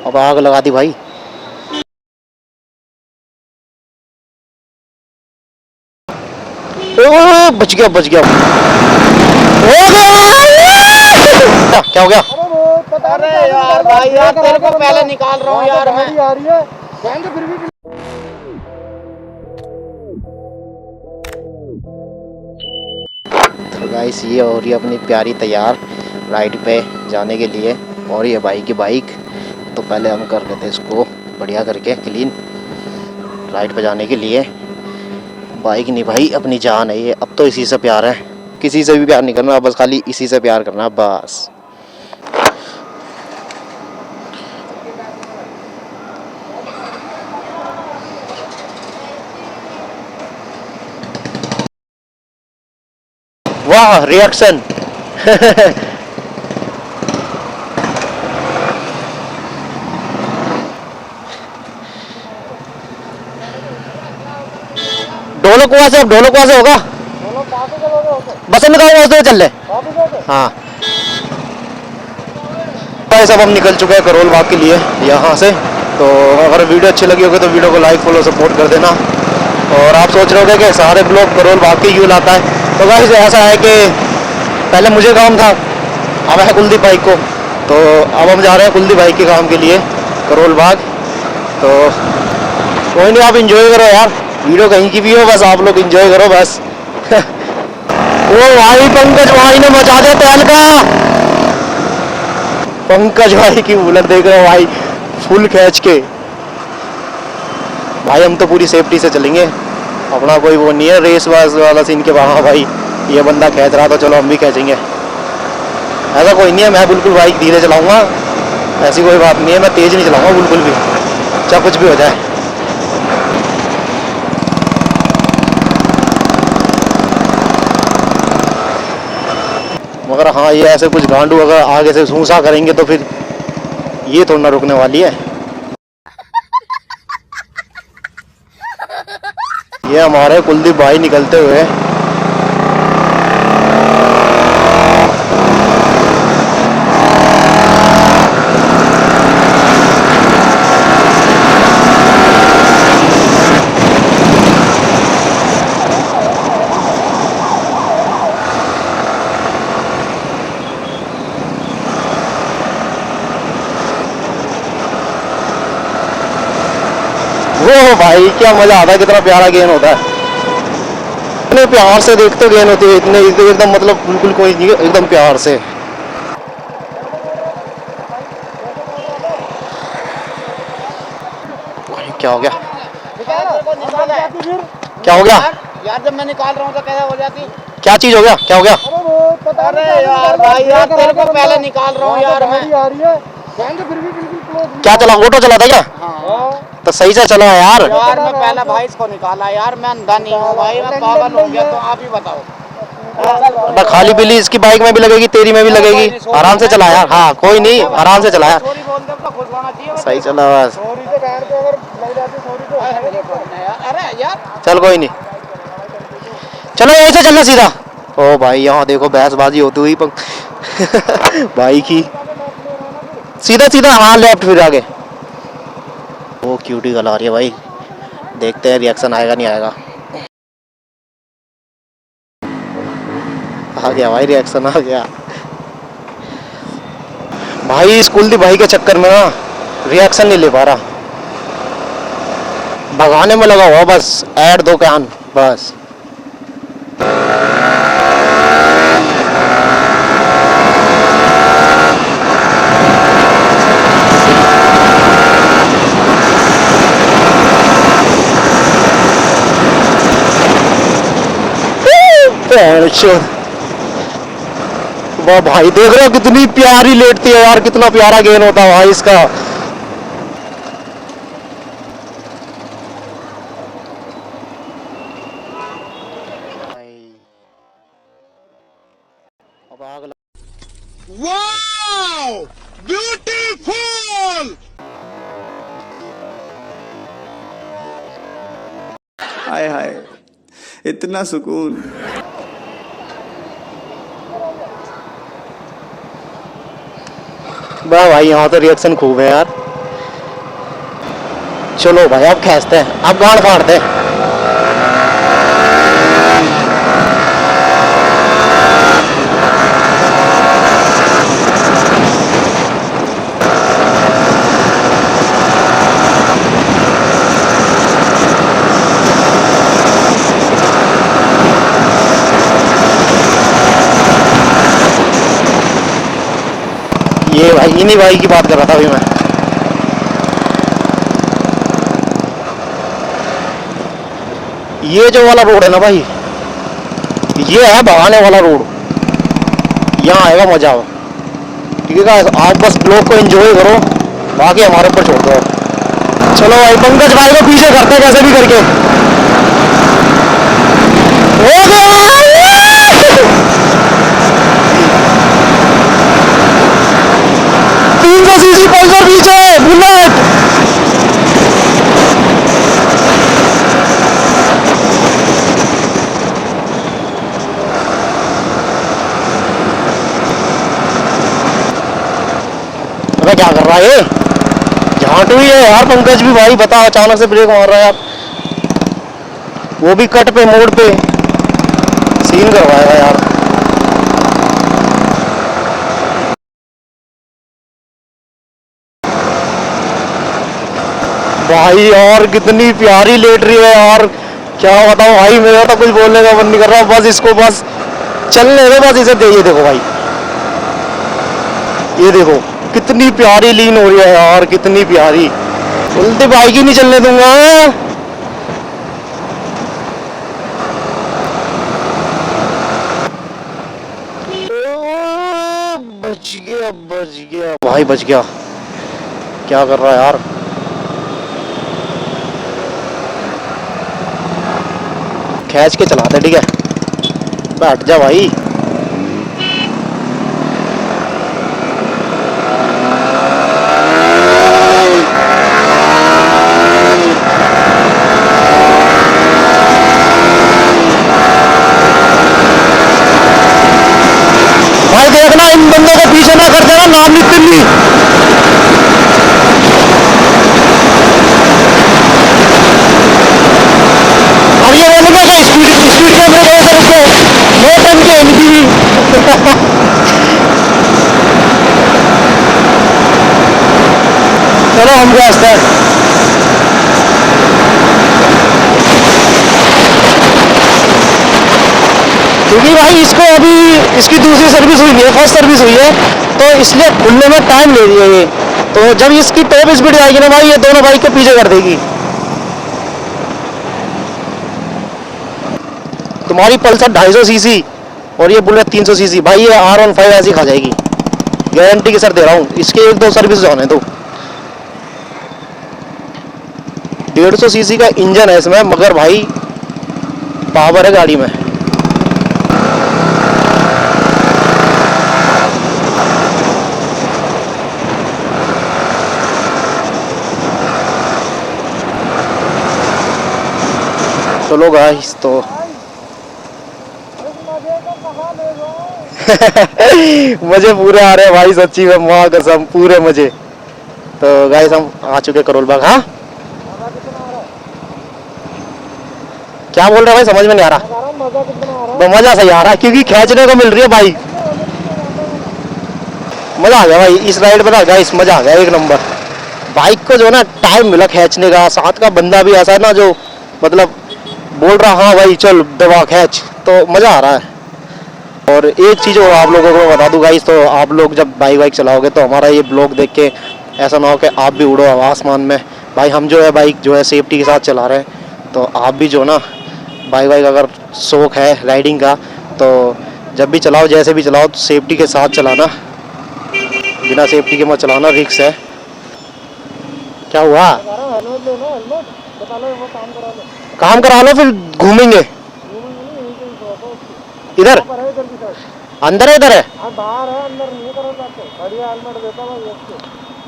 अब आग लगा दी भाई। ओ बच गया बच गया। हो गया। क्या हो गया? अरे यार भाई यार तेरे को पहले निकाल रहा हूँ यार मैं। आ रही है फिर भी। तो गाइस ये हो रही है अपनी प्यारी तैयार राइड पे जाने के लिए। और ये भाई की बाइक, तो पहले हम कर लेते इसको बढ़िया करके क्लीन राइड पे जाने के लिए। बाइक नहीं भाई अपनी जान है ये, अब तो इसी से प्यार है। किसी से भी प्यार नहीं करना, बस खाली इसी से प्यार करना बस। वाह रिएक्शन। ढोलक कुआं से, अब ढोलक कुआं से होगा। बस निकाल चल ले। हाँ भाई सब हम निकल चुके हैं करोल बाग के लिए यहाँ से। तो अगर वीडियो अच्छी लगी होगी तो वीडियो को लाइक फॉलो सपोर्ट कर देना। और आप सोच रहे होगे कि सारे ब्लॉग करोल बाग के यूँ लाता है, तो गाइस ऐसा है कि पहले मुझे काम था, अब है कुलदीप भाई को। तो अब हम जा रहे हैं कुलदीप भाई के काम के लिए करोल बाग। तो कोई नहीं, आप इंजॉय करो यार, वीडियो कहीं की भी हो बस आप लोग इंजॉय करो बस। वो भाई पंकज भाई ने मचा दिया तहलका। पंकज भाई की बुलेट देख रहे हो भाई, फुल खींच के। भाई हम तो पूरी सेफ्टी से चलेंगे, अपना कोई वो नहीं है रेस वास वाला सीन के। वहाँ भाई ये बंदा खींच रहा तो चलो हम भी खींचेंगे, ऐसा कोई नहीं है। मैं बिल्कुल बाइक धीरे चलाऊंगा, ऐसी कोई बात नहीं है। मैं तेज नहीं चलाऊंगा बिल्कुल भी, चाहे कुछ भी हो जाए। मगर हाँ ये ऐसे कुछ गांडू अगर आगे से सूसा करेंगे तो फिर ये थोड़ा ना रुकने वाली है। ये हमारे कुलदीप भाई निकलते हुए। वो भाई क्या मजा आता है, कितना प्यारा गेम होता है। इतने प्यार से देखते गेम होती है, इतने एकदम मतलब बिल्कुल कोई नहीं, एकदम प्यार से। क्या हो गया? क्या हो गया यार जब मैं निकाल रहा हूँ तो कैसे हो जाती? क्या चीज हो गया? क्या हो गया? अरे यार भाई यार तेरे को पहले निकाल रहा हूँ यार मैं। क्या चला, ऑटो चला था क्या? हाँ तो सही से चला यार। यार मैं पहले भाई इसको निकाला यार, मैं अंधा नहीं हूँ भाई, मैं पागल हो गया, तो आप ही बताओ। ना खाली बिल्ली इसकी बाइक में भी लगेगी, तेरी में भी लगेगी। आराम से चला यार, हाँ कोई नहीं, आराम से चला यार। सॉरी बोल दे तो खुश होना चाहिए। सही चला बस। अरे यार चल कोई नहीं, चलो ऐसे चलना सीधा। ओ भाई यहाँ देखो बहसबाजी होती हुई भाई की। सीधा सीधा, हाँ लेफ्ट फिर आगे। वो क्यूटी गला रही है भाई, देखते हैं रिएक्शन आएगा नहीं आएगा। आ गया भाई, रिएक्शन आ गया भाई। स्कूल दी भाई के चक्कर में ना रिएक्शन नहीं ले पा रहा, भगाने में लगा हुआ बस, ऐड दो कान बस। वाह भाई देख रहे हो कितनी प्यारी लेटती है यार, कितना प्यारा गेन होता है भाई इसका। अब आग लग... वाओ ब्यूटीफुल। हाय हाय इतना सुकून। वाह भाई यहाँ तो रिएक्शन खूब है यार। चलो भाई अब खींचते हैं, अब गांड फाड़ते हैं। ये भाई इन्हीं भाई की बात कर रहा था अभी मैं। ये जो वाला रोड है ना भाई, ये है भगाने वाला रोड, यहाँ आएगा मजा। ठीक है आप बस ब्लॉग को एंजॉय करो, बाकी हमारे ऊपर छोड़ दो। चलो भाई पंकज भाई को पीछे करते हैं कैसे भी करके। हो गया 300 सीसी पल्सर पीछे बुलेट। अबे क्या कर रहा है ये, झांटू ही है यार पंकज भी भाई, बता अचानक से ब्रेक मार रहा है यार, वो भी कट पे मोड़ पे, सीन करवाएगा यार। भाई यार कितनी प्यारी लेट रही है यार, क्या बताऊं भाई, मेरा तो कुछ बोलने का मन नहीं कर रहा, बस इसको बस चलने दो, बस इसे दे। ये देखो भाई, ये देखो कितनी प्यारी लीन हो रही है यार, कितनी प्यारी। उल्टी बाइक ही नहीं चलने दूंगा। बच गया भाई, बच गया। क्या कर रहा है यार, खींच के चलाते, ठीक है बैठ जा भाई। भाई देखना इन बंदों को पीछे ना कर देना, नाम लिख दिल्ली। अब ये बोलेगा कि स्पीड स्पीड कैमरे को सर उसको नो टन के एनपीवी। चलो हम गए हैं, क्योंकि भाई इसको अभी इसकी दूसरी सर्विस हुई है, फर्स्ट सर्विस हुई है, तो इसलिए खुलने में टाइम ले रही है ये। तो जब इसकी टॉप स्पीड आएगी ना भाई, ये दोनों बाइक को पीछे कर देगी। तुम्हारी पल्सर 250 सीसी और ये बुलेट 300 सीसी, भाई ये R15 ऐसी खा जाएगी, गारंटी के सर दे रहा हूँ। इसके 1-2 सर्विस जाने दो। 150 सीसी का इंजन है इसमें, मगर भाई पावर है गाड़ी में। चलो गाइस तो मजे पूरे आ रहे हैं भाई, सच्ची में माँ कसम पूरे मजे। तो गाइस हम आ चुके करोल बाग। हाँ क्या बोल रहे हैं भाई, समझ में नहीं आ रहा। मजा सही आ रहा है क्योंकि खींचने को मिल रही है बाइक, मजा आ गया भाई इस राइड पर ना गाइस, मजा आ गया एक नंबर। बाइक को जो ना टाइम मिला खींचने का, साथ का बंदा भी ऐसा है ना जो मतलब बोल रहा हाँ भाई चल दबा खींच, तो मजा आ रहा है। और एक चीज़ और आप लोगों को बता दूं गाइस, तो आप लोग जब बाइक चलाओगे तो हमारा ये ब्लॉग देख के ऐसा ना हो कि आप भी उड़ो आसमान में। भाई हम जो है बाइक जो है सेफ्टी के साथ चला रहे हैं, तो आप भी जो ना बाइक अगर शौक है राइडिंग का, तो जब भी चलाओ जैसे भी चलाओ तो सेफ्टी के साथ चलाना, बिना सेफ्टी के मत चलाना, रिस्क है। क्या हुआ, काम करा लो फिर घूमेंगे। इधर अंदर है, इधर है बाहर है, अंदर नहीं करो जाते। बढ़िया हेलमेट देता हूँ,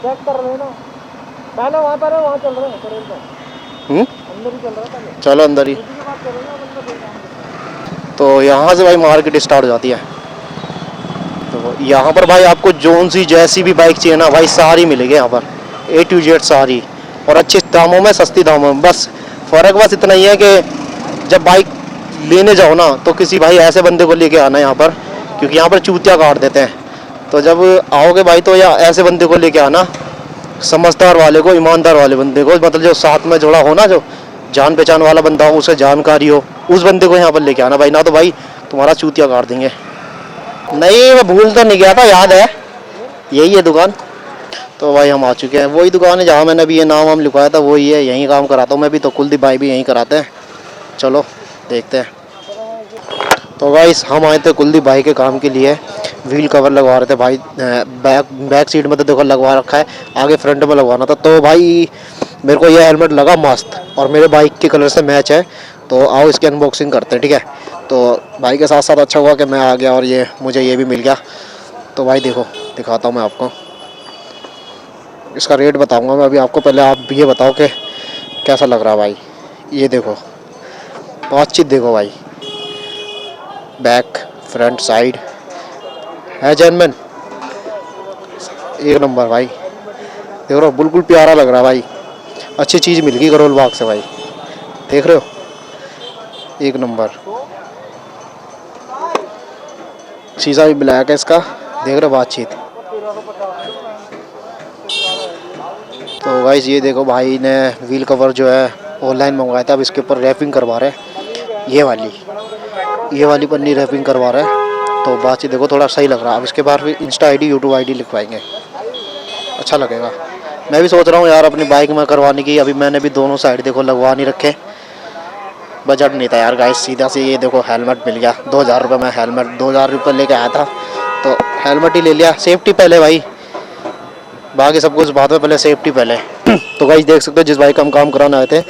चेक कर लेना पहले, वहाँ पर है, वहाँ चल रहे हैं अंदर ही चल रहा है, चलो अंदर ही। तो यहाँ से भाई मार्केट स्टार्ट हो जाती है। तो यहाँ पर भाई आपको जोन सी जैसी भी बाइक चाहिए ना भाई, सारी मिलेगी यहाँ पर, A to Z सारी। और अच्छे दामों में, सस्ती दामों में। बस फ़र्क बस इतना ही है कि जब बाइक लेने जाओ ना तो किसी भाई ऐसे बंदे को लेके आना यहाँ पर, क्योंकि यहाँ पर चूतिया काट देते हैं। तो जब आओगे भाई तो या ऐसे बंदे को लेके आना, समझदार वाले को, ईमानदार वाले बंदे को, मतलब जो साथ में जुड़ा हो ना, जो जान पहचान वाला बंदा हो, उसे जानकारी हो, उस बंदे को यहाँ पर लेके आना भाई, ना तो भाई तुम्हारा चूतिया काट देंगे। नहीं मैं भूल तो नहीं गया था, याद है, यही है दुकान। तो भाई हम आ चुके हैं, वही दुकान है जहाँ मैंने अभी ये नाम वाम लिखवाया था, वही है, यहीं काम कराता हूँ मैं भी। तो कुलदीप भाई भी यहीं कराते हैं, चलो देखते हैं। तो गाइस हम आए थे कुलदीप भाई के काम के लिए, व्हील कवर लगवा रहे थे भाई। बैक सीट में तो देखो लगवा रखा है, आगे फ्रंट में लगवाना था। तो भाई मेरे को ये हेलमेट लगा मस्त और मेरे बाइक के कलर से मैच है, तो आओ इसकी अनबॉक्सिंग करते हैं, ठीक है। तो भाई के साथ साथ अच्छा हुआ कि मैं आ गया और ये मुझे ये भी मिल गया। तो भाई देखो दिखाता हूँ मैं आपको, इसका रेट बताऊँगा मैं अभी आपको, पहले आप ये बताओ कि कैसा लग रहा है भाई। ये देखो बातचीत देखो भाई, बैक फ्रंट साइड है जेन्युइन, एक नंबर भाई। देख रहे हो बिल्कुल प्यारा लग रहा है भाई, अच्छी चीज़ मिल गई करोल बाग से भाई, देख रहे हो, एक नंबर। शीशा भी ब्लैक है इसका, देख रहे हो बातचीत। तो गाइस ये देखो भाई ने व्हील कवर जो है ऑनलाइन मंगवाया था, अब इसके ऊपर रैपिंग करवा रहे हैं, ये वाली पन्नी रैपिंग करवा रहे हैं। तो बातचीत देखो थोड़ा सही लग रहा है। अब इसके बाद फिर इंस्टा आईडी, यूट्यूब आईडी लिखवाएंगे, अच्छा लगेगा। मैं भी सोच रहा हूँ यार अपनी बाइक में करवाने की, अभी मैंने भी दोनों साइड देखो लगवा नहीं रखे, बजट नहीं था यार गाइस। सीधा से ये देखो हेलमेट मिल गया, 2000 रुपये में हेलमेट, 2000 रुपये लेके आया था तो हेलमेट ही ले लिया। सेफ्टी पहले भाई, बाकी सब कुछ बाद में, पहले सेफ्टी पहले। तो गाइस देख सकते हो जिस भाई का हम काम कराने आए थे,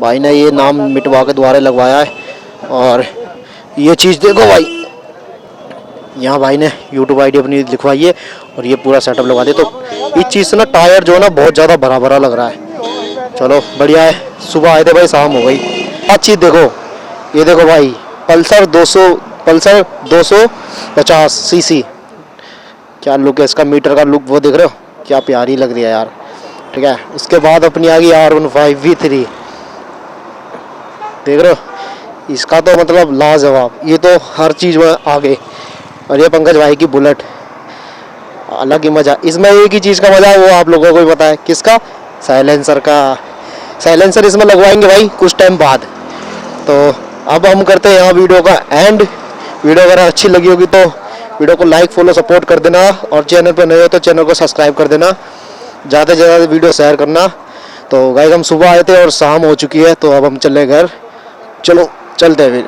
भाई ने ये नाम मिटवा के दोबारा लगवाया है। और ये चीज़ देखो भाई, यहाँ भाई ने यूट्यूब आईडी अपनी लिखवाई है और ये पूरा सेटअप लगा दिया। तो इस चीज़ से ना टायर जो है ना बहुत ज़्यादा भरा भरा लग रहा है। चलो बढ़िया है, सुबह आए थे भाई शाम हो गई। अच्छी चीज़ देखो, ये देखो भाई पल्सर 250 सीसी, क्या लुक है इसका, मीटर का लुक वो देख रहे हो, क्या प्यारी लग रही है यार, ठीक है। उसके बाद अपनी आ गई R15 V3, देख रहे हो, इसका तो मतलब लाजवाब, ये तो हर चीज़ में आ गई। और ये पंकज भाई की बुलेट, अलग ही मज़ा। इसमें एक ही चीज़ का मज़ा है, वो आप लोगों को ही पता है, किसका, साइलेंसर का। साइलेंसर इसमें लगवाएंगे भाई कुछ टाइम बाद। तो अब हम करते हैं यहाँ वीडियो का एंड। वीडियो अगर अच्छी लगी होगी तो वीडियो को लाइक फॉलो सपोर्ट कर देना, और चैनल पर नए हो तो चैनल को सब्सक्राइब कर देना, ज़्यादा से ज़्यादा वीडियो शेयर करना। तो गाइस हम सुबह आए थे और शाम हो चुकी है, तो अब हम चले घर, चलो चलते हैं फिर।